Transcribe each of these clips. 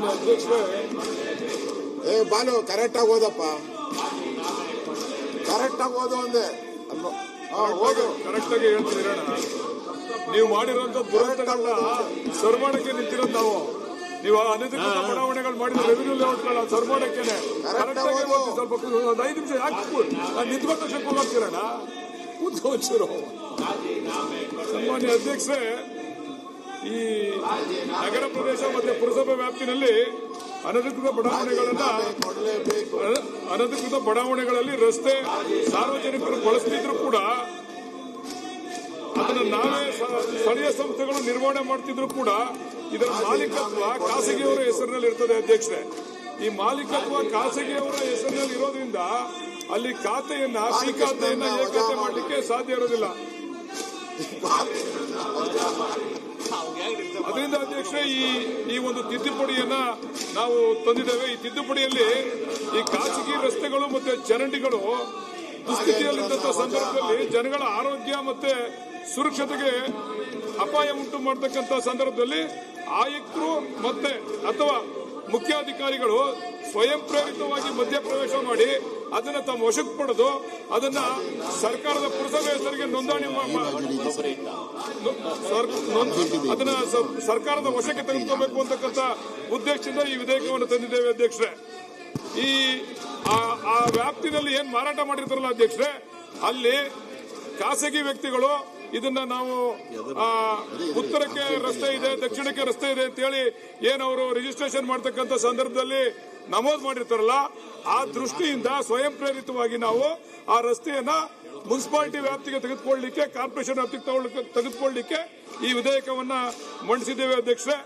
ಸನ್ಮಾನ್ಯ ಅಧ್ಯಕ್ಷರೇ, ಬಾಲು ಕರೆಕ್ಟಾಗಿ ಓದಪ್ಪ, ಕರೆಕ್ಟಾಗಿ ಓದು ಅಂದೆ. ಓದು ಕರೆಕ್ಟಾಗಿ ಹೇಳ್ತಿದ್ದೀರಣ. ನೀವು ಮಾಡಿರೋಂಥ ದುರಂತಗಳನ್ನ ಸರ್ಮಾಣಕ್ಕೆ ನಿಂತಿರೋದು ನಾವು. ನೀವು ಅನಧಿಕೃತ ಬಡಾವಣೆಗಳು ಮಾಡಿದ ರೆವಿನ್ಯೂ ಲೇಔಟ್ಗಳ ಸರ್ಮಾಣಕ್ಕೇನೆ ಕರೆಕ್ಟಾಗಿ ಸ್ವಲ್ಪ 5 ನಿಮಿಷ ಯಾಕೆ ನಿಂತ್ಕೊಂಡ ತಕ್ಷಣ ಹೋಗ್ತೀರಣ. ಒಂಚೂರು ಸನ್ಮಾನ್ಯ ಅಧ್ಯಕ್ಷರೇ, ಈ ನಗರ ಪ್ರದೇಶ ಮತ್ತೆ ಪುರಸಭೆ ವ್ಯಾಪ್ತಿನಲ್ಲಿ ಅನಧಿಕೃತ ಬಡಾವಣೆಗಳಲ್ಲಿ ರಸ್ತೆ ಸಾರ್ವಜನಿಕರು ಬಳಸ್ತಿದ್ರು ಕೂಡ ಅದನ್ನ ನಾವೇ ಸ್ಥಳೀಯ ಸಂಸ್ಥೆಗಳು ನಿರ್ವಹಣೆ ಮಾಡ್ತಿದ್ರು ಕೂಡ ಇದರ ಮಾಲೀಕತ್ವ ಖಾಸಗಿಯವರ ಹೆಸರಿನಲ್ಲಿ ಇರ್ತದೆ ಅಧ್ಯಕ್ಷರೇ. ಈ ಮಾಲೀಕತ್ವ ಖಾಸಗಿಯವರ ಹೆಸರಿನಲ್ಲಿ ಇರೋದ್ರಿಂದ ಅಲ್ಲಿ ಖಾತೆಯನ್ನ ಸಿ ಖಾತೆಯನ್ನ ಎ ಖಾತೆ ಮಾಡಲಿಕ್ಕೆ ಸಾಧ್ಯ ಇರೋದಿಲ್ಲ. ಅದರಿಂದ ಅಧ್ಯಕ್ಷರೇ, ಈ ಒಂದು ತಿದ್ದುಪಡಿಯನ್ನ ನಾವು ತಂದಿದ್ದೇವೆ. ಈ ತಿದ್ದುಪಡಿಯಲ್ಲಿ ಈ ಖಾಸಗಿ ರಸ್ತೆಗಳು ಮತ್ತೆ ಚರಂಡಿಗಳು ದುಸ್ಥಿತಿಯಲ್ಲಿದ್ದಂಥ ಸಂದರ್ಭದಲ್ಲಿ ಜನಗಳ ಆರೋಗ್ಯ ಮತ್ತೆ ಸುರಕ್ಷತೆಗೆ ಅಪಾಯ ಉಂಟು ಮಾಡತಕ್ಕಂಥ ಸಂದರ್ಭದಲ್ಲಿ ಆಯುಕ್ತರು ಮತ್ತೆ ಅಥವಾ ಮುಖ್ಯಾಧಿಕಾರಿಗಳು ಸ್ವಯಂ ಪ್ರೇರಿತವಾಗಿ ಮಧ್ಯಪ್ರವೇಶ ಮಾಡಿ ಅದನ್ನ ತಮ್ಮ ವಶಕ್ಕೆ ಪಡೆದು ಅದನ್ನ ಸರ್ಕಾರದ ಪುರಸಭೆ ಹೆಸರಿಗೆ ನೋಂದಣಿ ಅದನ್ನ ಸರ್ಕಾರದ ವಶಕ್ಕೆ ತೆಗೆದುಕೋಬೇಕು ಅಂತಕ್ಕಂಥ ಉದ್ದೇಶದಿಂದ ಈ ವಿಧೇಯಕವನ್ನು ತಂದಿದ್ದೇವೆ ಅಧ್ಯಕ್ಷರೇ. ಆ ವ್ಯಾಪ್ತಿನಲ್ಲಿ ಏನ್ ಮಾರಾಟ ಮಾಡಿರ್ತಾರಲ್ಲ ಅಧ್ಯಕ್ಷರೇ, ಅಲ್ಲಿ ಖಾಸಗಿ ವ್ಯಕ್ತಿಗಳು ಇದನ್ನ ನಾವು ಉತ್ತರಕ್ಕೆ ರಸ್ತೆ ಇದೆ, ದಕ್ಷಿಣಕ್ಕೆ ರಸ್ತೆ ಇದೆ ಅಂತೇಳಿ ಏನವರು ರಿಜಿಸ್ಟ್ರೇಷನ್ ಮಾಡತಕ್ಕಂಥ ಸಂದರ್ಭದಲ್ಲಿ ನಮೂದು ಮಾಡಿರ್ತಾರಲ್ಲ, ಆ ದೃಷ್ಟಿಯಿಂದ ಸ್ವಯಂ ಪ್ರೇರಿತವಾಗಿ ನಾವು ಆ ರಸ್ತೆಯನ್ನ ಮುನ್ಸಿಪಾಲಿಟಿ ವ್ಯಾಪ್ತಿಗೆ ತೆಗೆದುಕೊಳ್ಳಲಿಕ್ಕೆ, ಕಾರ್ಪೊರೇಷನ್ ವ್ಯಾಪ್ತಿಗೆ ತೆಗೆದುಕೊಳ್ಳಲಿಕ್ಕೆ ಈ ವಿಧೇಯಕವನ್ನ ಮಂಡಿಸಿದ್ದೇವೆ ಅಧ್ಯಕ್ಷರೇ.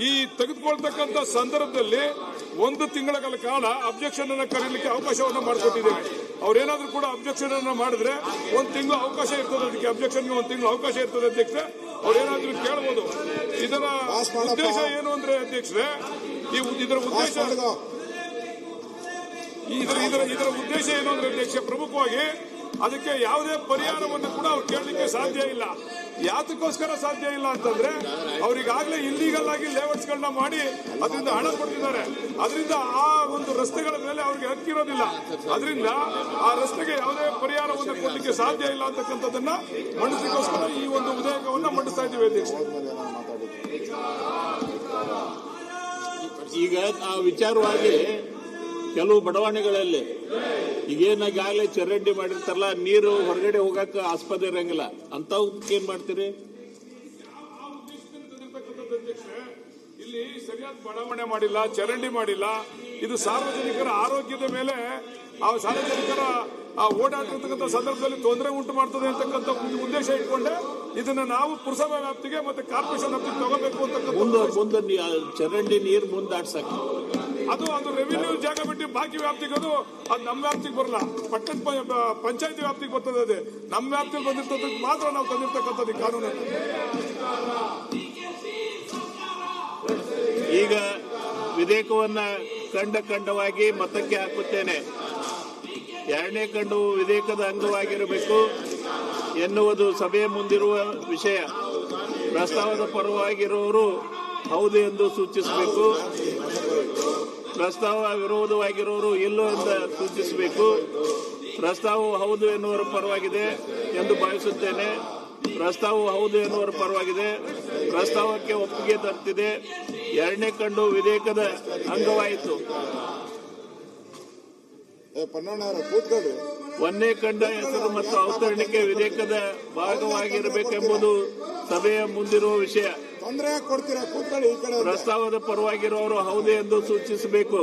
ಈ ತೆಗೆದುಕೊಳ್ತಕ್ಕಂಥ ಸಂದರ್ಭದಲ್ಲಿ 1 ತಿಂಗಳ ಕಾಲ ಅಬ್ಜೆಕ್ಷನ್ ಅನ್ನ ಕರೀಲಿಕ್ಕೆ ಅವಕಾಶವನ್ನ ಮಾಡಿಕೊಟ್ಟಿದ್ದೇವೆ. ಅವ್ರೇನಾದ್ರೂ ಕೂಡ ಅಬ್ಜೆಕ್ಷನ್ ಅನ್ನ ಮಾಡಿದ್ರೆ 1 ತಿಂಗಳು ಅವಕಾಶ ಇರ್ತದೆ, ಅದಕ್ಕೆ ಅಬ್ಜೆಕ್ಷನ್ಗೆ 1 ತಿಂಗಳು ಅವಕಾಶ ಇರ್ತದೆ ಅಧ್ಯಕ್ಷರೇ. ಅವ್ರೇನಾದ್ರೂ ಕೇಳಬಹುದು. ಇದರ ಉದ್ದೇಶ ಏನು ಅಂದ್ರೆ ಅಧ್ಯಕ್ಷರೇ, ಇದರ ಉದ್ದೇಶ ಏನು ಅಂದ್ರೆ ಅಧ್ಯಕ್ಷ, ಪ್ರಮುಖವಾಗಿ ಅದಕ್ಕೆ ಯಾವುದೇ ಪರಿಹಾರವನ್ನು ಕೂಡ ಅವ್ರು ಕೇಳಲಿಕ್ಕೆ ಸಾಧ್ಯ ಇಲ್ಲ. ಯಾತಕ್ಕೋಸ್ಕರ ಸಾಧ್ಯ ಇಲ್ಲ ಅಂತಂದ್ರೆ, ಅವರಿಗಾಗಲೇ ಇಲ್ಲೀಗಲ್ ಆಗಿ ಲೇಔಟ್ಸ್ ಗಳನ್ನ ಮಾಡಿ ಅದರಿಂದ ಹಣ ಕೊಡ್ತಿದ್ದಾರೆ. ಅದರಿಂದ ಆ ಒಂದು ರಸ್ತೆಗಳ ಮೇಲೆ ಅವ್ರಿಗೆ ಹಕ್ಕಿರೋದಿಲ್ಲ. ಅದರಿಂದ ಆ ರಸ್ತೆಗೆ ಯಾವುದೇ ಪರಿಹಾರವನ್ನು ಕೊಡಲಿಕ್ಕೆ ಸಾಧ್ಯ ಇಲ್ಲ ಅಂತಕ್ಕಂಥದ್ದನ್ನ ಮಂಡಿಸಲಿಕ್ಕೋಸ್ಕರ ಈ ಒಂದು ವಿಧೇಯಕವನ್ನ ಮಂಡಿಸ್ತಾ ಇದ್ದೀವಿ ಅಧ್ಯಕ್ಷ. ಈಗ ಆ ವಿಚಾರವಾಗಿ ಕೆಲವು ಬಡಾವಣೆಗಳಲ್ಲಿ ಈಗೇನಾಗಲೇ ಚರಂಡಿ ಮಾಡಿರ್ತಾರಲ್ಲ, ನೀರು ಹೊರಗಡೆ ಹೋಗಕ್ಕೆ ಆಸ್ಪದ ಇರಂಗಿಲ್ಲ, ಅಂತವಕ್ಕೆ ಏನ್ ಮಾಡ್ತೀರಿ? ಇಲ್ಲಿ ಸರಿಯಾದ ಬಡಾವಣೆ ಮಾಡಿಲ್ಲ, ಚರಂಡಿ ಮಾಡಿಲ್ಲ. ಇದು ಸಾರ್ವಜನಿಕರ ಆರೋಗ್ಯದ ಮೇಲೆ, ಆ ಸಾರ್ವಜನಿಕರ ಓಡಾಡ್ತಿರ್ತಕ್ಕಂಥ ಸಂದರ್ಭದಲ್ಲಿ ತೊಂದರೆ ಉಂಟು ಮಾಡ್ತದೆ ಅಂತಕ್ಕಂಥ ಉದ್ದೇಶ ಇಟ್ಕೊಂಡೆ ಇದನ್ನ ನಾವು ಪುರಸಭಾ ವ್ಯಾಪ್ತಿಗೆ ಮತ್ತೆ ಕಾರ್ಪೊರೇಷನ್ ವ್ಯಾಪ್ತಿಗೆ ತಗೋಬೇಕು ಅಂತಕ್ಕಂಥ ಚರಂಡಿ ನೀರು ಮುಂದಾಡ್ಸಕ್ಕೆ ಅದು ರೆವಿನ್ಯೂ ಜಾಗ ಬಿಟ್ಟು ಬಾಕಿ ವ್ಯಾಪ್ತಿಗೆ ಅದು ನಮ್ಮ ವ್ಯಾಪ್ತಿಗೆ ಬರಲ್ಲ, ಪಟ್ಟಣ ಪಂಚಾಯತಿ ವ್ಯಾಪ್ತಿಗೆ ಬರ್ತದೆ. ಅದೇ ನಮ್ಮ ವ್ಯಾಪ್ತಿಗೆ ಬಂದಿರ್ತದಕ್ಕೆ ಮಾತ್ರ ನಾವು ತಂದಿರ್ತಕ್ಕಂಥದ್ದು ಕಾನೂನು. ಈಗ ವಿಧೇಯಕವನ್ನ ಖಂಡವಾಗಿ ಮತಕ್ಕೆ ಹಾಕುತ್ತೇನೆ. 2ನೇ ಖಂಡವು ವಿಧೇಯಕದ ಅಂಗವಾಗಿರಬೇಕು ಎನ್ನುವುದು ಸಭೆಯ ಮುಂದಿರುವ ವಿಷಯ. ಪ್ರಸ್ತಾವದ ಪರವಾಗಿರುವವರು ಹೌದು ಎಂದು ಸೂಚಿಸಬೇಕು, ಪ್ರಸ್ತಾವ ವಿರೋಧವಾಗಿರುವವರು ಇಲ್ಲ ಎಂದು ಸೂಚಿಸಬೇಕು. ಪ್ರಸ್ತಾವವು ಹೌದು ಎನ್ನುವರ ಪರವಾಗಿದೆ ಎಂದು ಭಾವಿಸುತ್ತೇನೆ. ಪ್ರಸ್ತಾವವು ಹೌದು ಎನ್ನುವರ ಪರವಾಗಿದೆ. ಪ್ರಸ್ತಾವಕ್ಕೆ ಒಪ್ಪಿಗೆ ದೊರೆತಿದೆ. 2ನೇ ಖಂಡ ವಿಧೇಯಕದ ಅಂಗವಾಯಿತು. 1ನೇ ಖಂಡ ಹೆಸರು ಮತ್ತು ಅವತರಣಿಕೆ ವಿಧೇಯಕದ ಭಾಗವಾಗಿರಬೇಕೆಂಬುದು ಸಭೆಯ ಮುಂದಿರುವ ವಿಷಯ. ಪ್ರಸ್ತಾವದ ಪರವಾಗಿರುವವರು ಹೌದು ಎಂದು ಸೂಚಿಸಬೇಕು,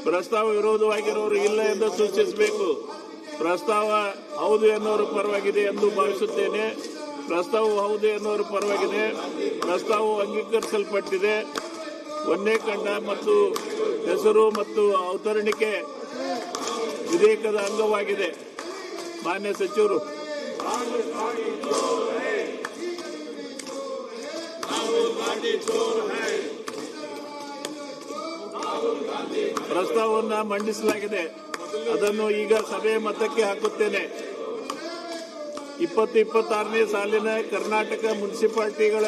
ಪ್ರಸ್ತಾವ ವಿರೋಧವಾಗಿರುವವರು ಇಲ್ಲ ಎಂದು ಸೂಚಿಸಬೇಕು. ಪ್ರಸ್ತಾವ ಹೌದು ಎನ್ನುವರ ಪರವಾಗಿದೆ ಎಂದು ಭಾವಿಸುತ್ತೇನೆ. ಪ್ರಸ್ತಾವವು ಹೌದು ಎನ್ನುವರ ಪರವಾಗಿದೆ. ಪ್ರಸ್ತಾವವು ಅಂಗೀಕರಿಸಲ್ಪಟ್ಟಿದೆ. 1ನೇ ಖಂಡ ಮತ್ತು ಹೆಸರು ಮತ್ತು ಅವತರಣಿಕೆ ವಿಧೇಯಕದ ಅಂಗವಾಗಿದೆ. ಮಾನ್ಯ ಸಚಿವರು, ಪ್ರಸ್ತಾವವನ್ನು ಮಂಡಿಸಲಾಗಿದೆ. ಅದನ್ನು ಈಗ ಸಭೆಯ ಮತಕ್ಕೆ ಹಾಕುತ್ತೇನೆ. 2026ನೇ ಸಾಲಿನ ಕರ್ನಾಟಕ ಮುನ್ಸಿಪಾಲಿಟಿಗಳ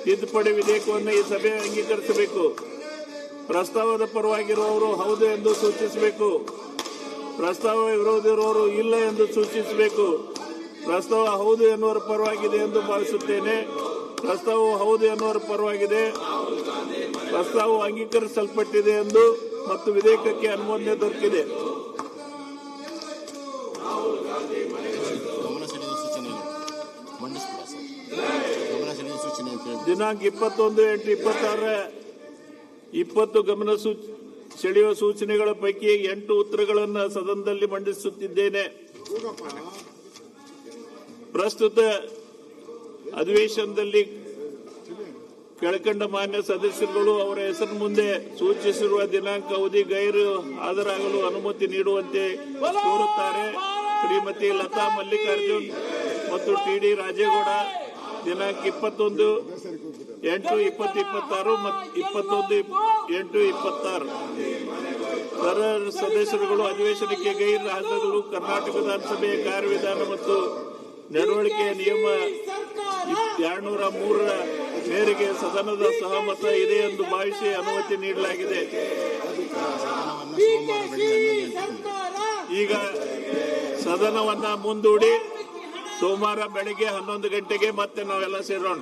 ತಿದ್ದುಪಡಿ ವಿಧೇಯಕವನ್ನು ಈ ಸಭೆ ಅಂಗೀಕರಿಸಬೇಕು. ಪ್ರಸ್ತಾವದ ಪರವಾಗಿರುವವರು ಹೌದು ಎಂದು ಸೂಚಿಸಬೇಕು. ಪ್ರಸ್ತಾವ ವಿರೋಧಿ ಇರುವವರು ಇಲ್ಲ ಎಂದು ಸೂಚಿಸಬೇಕು. ಪ್ರಸ್ತಾವ ಹೌದು ಎನ್ನುವರ ಪರವಾಗಿದೆ ಎಂದು ಭಾವಿಸುತ್ತೇನೆ. ಪ್ರಸ್ತಾವವು ಹೌದು ಎನ್ನುವರ ಪರವಾಗಿದೆ. ಪ್ರಸ್ತಾವವು ಅಂಗೀಕರಿಸಲ್ಪಟ್ಟಿದೆ ಎಂದು ಮತ್ತು ವಿಧೇಯಕಕ್ಕೆ ಅನುಮೋದನೆ ದೊರಕಿದೆ. ದಿನಾಂಕ 21/8/26 20 ಗಮನ ಸೆಳೆಯುವ ಸೂಚನೆಗಳ ಪೈಕಿ 8 ಉತ್ತರಗಳನ್ನು ಸದನದಲ್ಲಿ ಮಂಡಿಸುತ್ತಿದ್ದೇನೆ. ಪ್ರಸ್ತುತ ಅಧಿವೇಶನದಲ್ಲಿ ಕೆಳಕಂಡ ಮಾನ್ಯ ಸದಸ್ಯರುಗಳು ಅವರ ಹೆಸರು ಮುಂದೆ ಸೂಚಿಸಿರುವ ದಿನಾಂಕ ಅವಧಿ ಗೈರು ಹಾಜರಾಗಲು ಅನುಮತಿ ನೀಡುವಂತೆ ಕೋರುತ್ತಾರೆ. ಶ್ರೀಮತಿ ಲತಾ ಮಲ್ಲಿಕಾರ್ಜುನ್ ಮತ್ತು ಟಿ.ಡಿ. ರಾಜೇಗೌಡ ದಿನಾಂಕ 21/8/2026 ಮತ್ತು 21/8/26 ಸದಸ್ಯರುಗಳು ಅಧಿವೇಶನಕ್ಕೆ ಗೈರು ಹಾಜರಾಗಲು ಕರ್ನಾಟಕ ವಿಧಾನಸಭೆಯ ಕಾರ್ಯವಿಧಾನ ಮತ್ತು ನಡವಳಿಕೆಯ ನಿಯಮ 203 ಮೇರೆಗೆ ಸದನದ ಸಹಮತ ಇದೆ ಎಂದು ಭಾವಿಸಿ ಅನುಮತಿ ನೀಡಲಾಗಿದೆ. ಈಗ ಸದನವನ್ನ ಮುಂದೂಡಿ ಸೋಮವಾರ ಬೆಳಿಗ್ಗೆ 11 ಗಂಟೆಗೆ ಮತ್ತೆ ನಾವೆಲ್ಲ ಸೇರೋಣ.